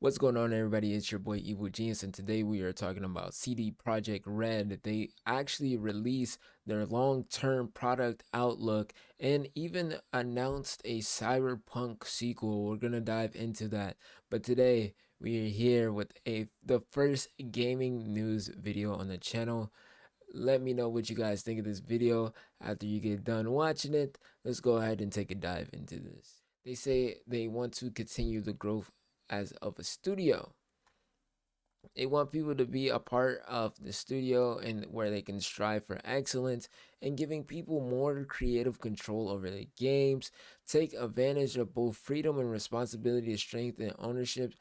What's going on, everybody? It's your boy Evil Genius, and today we are talking about CD Projekt Red. They actually released their long-term product outlook and even announced a Cyberpunk sequel. We're gonna dive into that, but today we are here with the first gaming news video on the channel. Let me know what you guys think of this video after you get done watching it. Let's go ahead and take a dive into this. They say they want to continue the growth as of a studio. They want people to be a part of the studio and where they can strive for excellence and giving people more creative control over the games, take advantage of both freedom and responsibility to strengthen ownership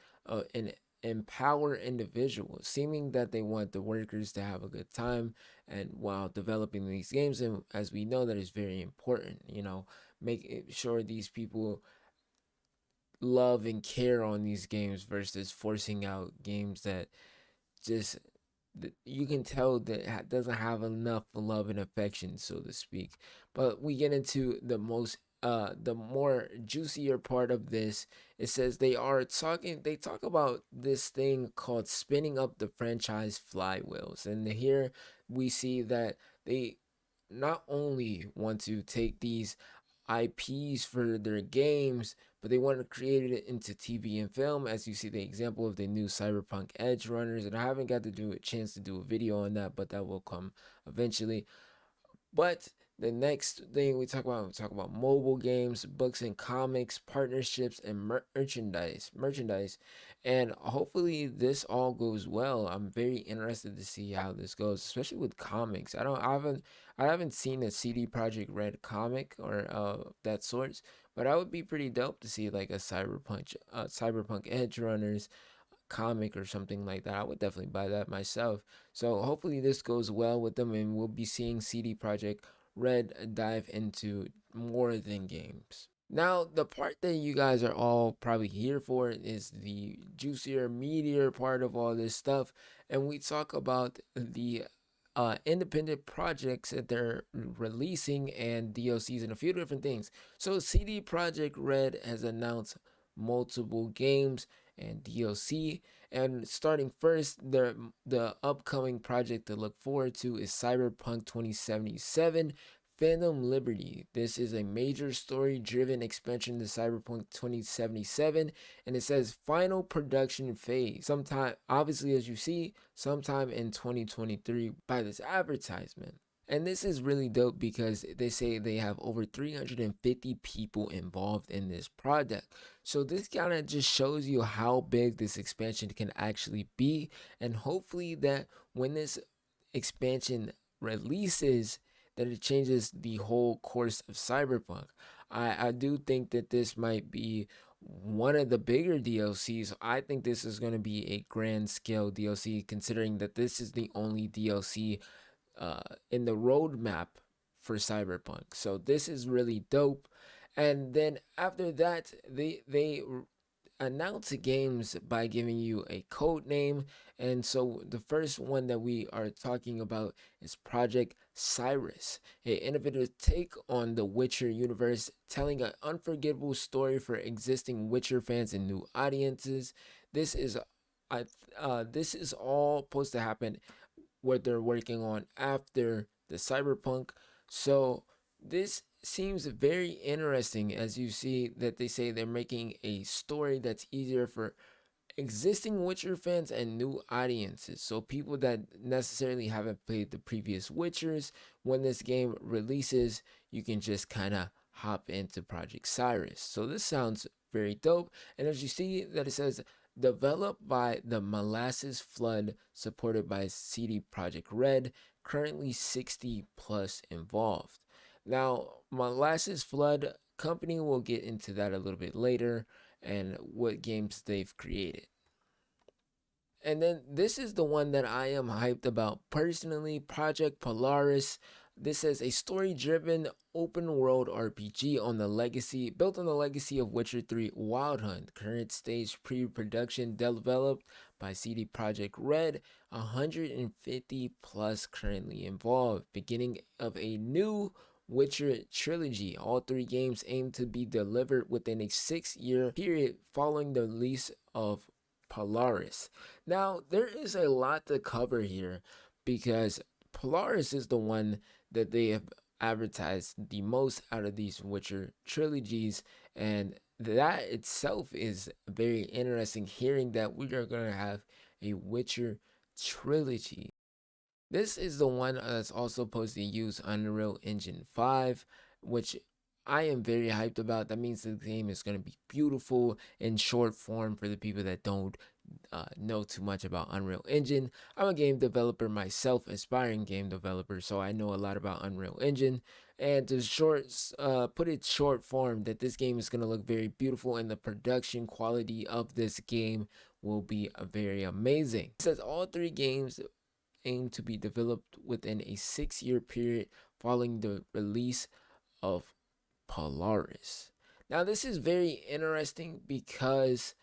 and empower individuals, seeming that they want the workers to have a good time and while developing these games. And as we know, that is very important, make sure these people love and care on these games versus forcing out games that just you can tell that doesn't have enough love and affection, so to speak. But we get into the more juicier part of this. It says they talk about this thing called spinning up the franchise flywheels, and here we see that they not only want to take these IPs for their games, but they want to create it into TV and film. As you see the example of the new Cyberpunk Edge Runners, and I haven't got to do a chance to do a video on that, but that will come eventually. But the next thing we talk about mobile games, books and comics, partnerships, and merchandise, and hopefully this all goes well. I'm very interested to see how this goes, especially with comics. I haven't seen a CD Projekt Red comic or that sorts, but I would be pretty dope to see like a Cyberpunk Edge Runners comic or something like that. I would definitely buy that myself. So hopefully this goes well with them, and we'll be seeing CD Projekt Red dive into more than games. Now, the part that you guys are all probably here for is the juicier, meatier part of all this stuff, and we talk about the independent projects that they're releasing and DLCs and a few different things. So, CD Projekt Red has announced multiple games and DLC. And starting first, the upcoming project to look forward to is Cyberpunk 2077 Phantom Liberty. This is a major story driven expansion to Cyberpunk 2077, and it says final production phase. Sometime, obviously, as you see, sometime in 2023 by this advertisement. And this is really dope because they say they have over 350 people involved in this project. So this kind of just shows you how big this expansion can actually be. And hopefully that when this expansion releases, that it changes the whole course of Cyberpunk. I do think that this might be one of the bigger DLCs. I think this is going to be a grand scale DLC, considering that this is the only DLC in the roadmap for Cyberpunk. So this is really dope. And then after that, they announce games by giving you a code name. And so the first one that we are talking about is Project Cyrus, an innovative take on the Witcher universe, telling an unforgettable story for existing Witcher fans and new audiences. This is this is all supposed to happen what they're working on after the Cyberpunk. So this seems very interesting, as you see that they say they're making a story that's easier for existing Witcher fans and new audiences. So people that necessarily haven't played the previous Witchers, when this game releases, you can just kind of hop into Project Cyrus. So this sounds very dope. And as you see that it says developed by the Molasses Flood, supported by CD Projekt Red, currently 60 plus involved. Now, Molasses Flood company, will get into that a little bit later and what games they've created. And then this is the one that I am hyped about personally, Project Polaris. This is a story-driven open world RPG on the legacy built on the legacy of Witcher 3 Wild Hunt. Current stage pre-production developed by CD Projekt Red, 150 plus currently involved. Beginning of a new Witcher trilogy. All three games aim to be delivered within a 6-year period following the release of Polaris. Now, there is a lot to cover here because Polaris is the one that they have advertised the most out of these Witcher trilogies, and that itself is very interesting hearing that we are going to have a Witcher trilogy. This is the one that's also supposed to use Unreal Engine 5, which I am very hyped about. That means the game is going to be beautiful in short form for the people that don't know too much about Unreal Engine. I'm a game developer myself, aspiring game developer, so I know a lot about Unreal Engine. And to put it short form, that this game is going to look very beautiful, and the production quality of this game will be very amazing. It says all three games aim to be developed within a 6-year period following the release of Polaris. Now, this is very interesting because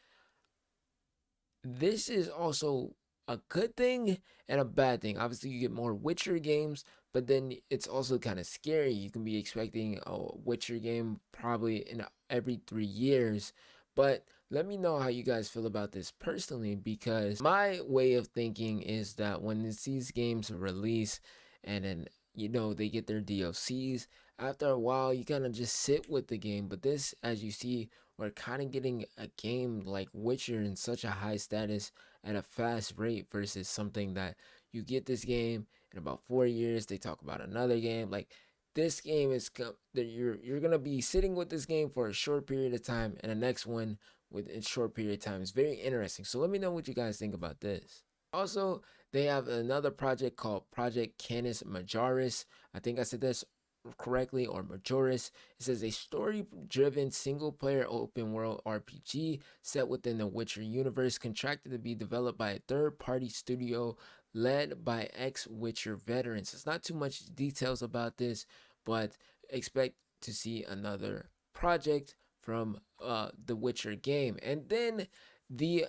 this is also a good thing and a bad thing. Obviously, you get more Witcher games, but then it's also kind of scary. You can be expecting a Witcher game probably in every 3 years. But let me know how you guys feel about this personally, because my way of thinking is that when these games release and then they get their DLCs, after a while you kind of just sit with the game. But this, as you see, we're kind of getting a game like Witcher in such a high status at a fast rate versus something that you get this game in about 4 years, they talk about another game. Like, this game is that you're gonna be sitting with this game for a short period of time, and the next one with a short period of time. It's very interesting. So let me know what you guys think about this. Also, they have another project called Project Canis Majoris. I think I said this correctly, or Majoris. It says a story-driven single-player open-world RPG set within the Witcher universe, contracted to be developed by a third-party studio led by ex-Witcher veterans. It's not too much details about this, but expect to see another project from the Witcher game. And then the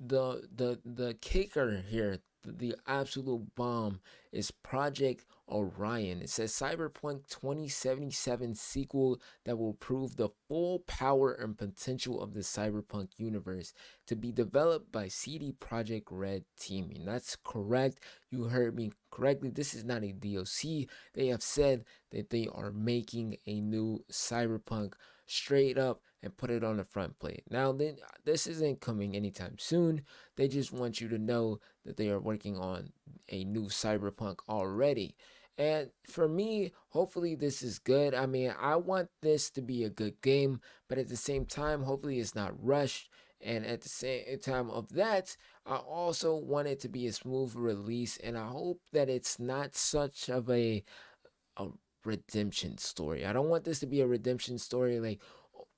the kicker here, the absolute bomb, is Project Orion. It says Cyberpunk 2077 sequel that will prove the full power and potential of the Cyberpunk universe, to be developed by CD Projekt Red teaming. That's correct. You heard me correctly. This is not a DLC. They have said that they are making a new Cyberpunk straight up and put it on the front plate. Now, then, this isn't coming anytime soon. They just want you to know that they are working on a new Cyberpunk already. And for me, hopefully this is good. I mean, I want this to be a good game, but at the same time, hopefully it's not rushed. And at the same time of that, I also want it to be a smooth release, and I hope that it's not such of a redemption story. I don't want this to be a redemption story, like,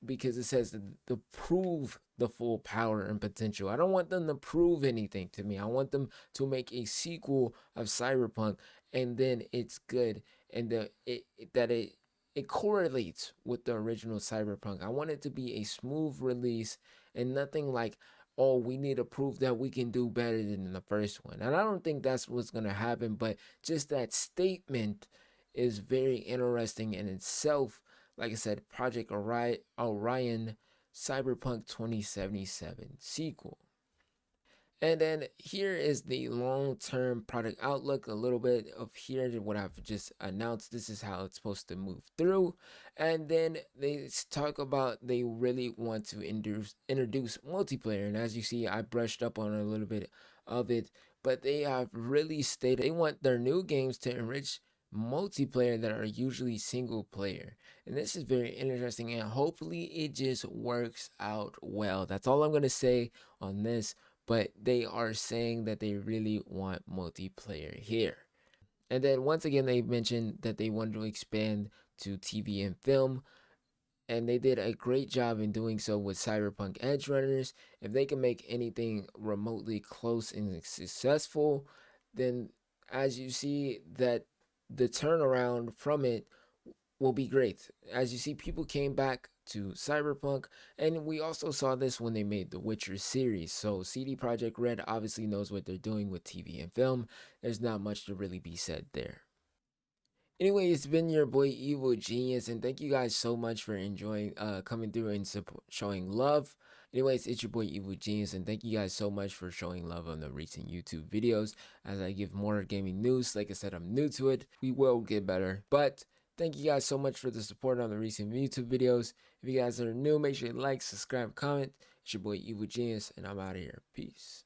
because it says to prove the full power and potential. I don't want them to prove anything to me. I want them to make a sequel of Cyberpunk, and then it's good, and it correlates with the original Cyberpunk. I want it to be a smooth release and nothing like, oh, we need to prove that we can do better than the first one. And I don't think that's what's going to happen, but just that statement is very interesting in itself. Like I said, Project Orion Cyberpunk 2077 sequel. And then here is the long-term product outlook. A little bit of here what I've just announced. This is how it's supposed to move through. And then they talk about they really want to introduce multiplayer. And as you see, I brushed up on a little bit of it, but they have really stated they want their new games to enrich multiplayer that are usually single player. And this is very interesting, and hopefully it just works out well. That's all I'm going to say on this, but they are saying that they really want multiplayer here. And then once again, they mentioned that they want to expand to TV and film, and they did a great job in doing so with Cyberpunk Edge Runners. If they can make anything remotely close and successful, then as you see, that the turnaround from it will be great. As you see, people came back to Cyberpunk, and we also saw this when they made the Witcher series. So CD Projekt Red obviously knows what they're doing with TV and film. There's not much to really be said there. Anyway, it's been your boy Evil Genius, and thank you guys so much for enjoying coming through and showing love. Anyways, it's your boy Evil Genius, and thank you guys so much for showing love on the recent YouTube videos. As I give more gaming news, like I said, I'm new to it. We will get better, but thank you guys so much for the support on the recent YouTube videos. If you guys are new, make sure you like, subscribe, comment. It's your boy Evil Genius, and I'm out of here. Peace.